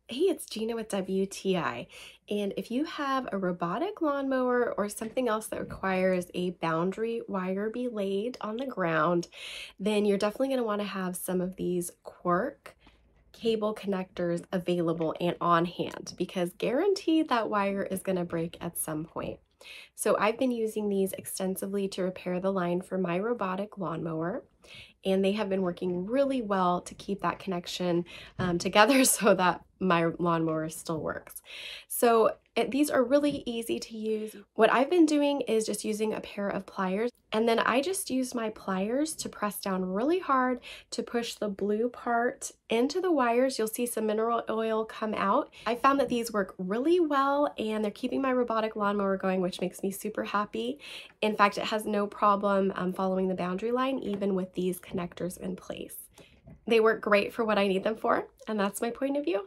Hey, it's Gina with WTI. And if you have a robotic lawnmower or something else that requires a boundary wire be laid on the ground, then you're definitely going to want to have some of these QWORK cable connectors available and on hand, because guaranteed that wire is going to break at some point. So I've been using these extensively to repair the line for my robotic lawnmower, and they have been working really well to keep that connection together so that my lawnmower still works. So these are really easy to use. What I've been doing is just using a pair of pliers, and then I just use my pliers to press down really hard to push the blue part into the wires. You'll see some mineral oil come out. I found that these work really well, and they're keeping my robotic lawnmower going, which makes me super happy. In fact, it has no problem following the boundary line, even with these connectors in place. They work great for what I need them for, and that's my point of view.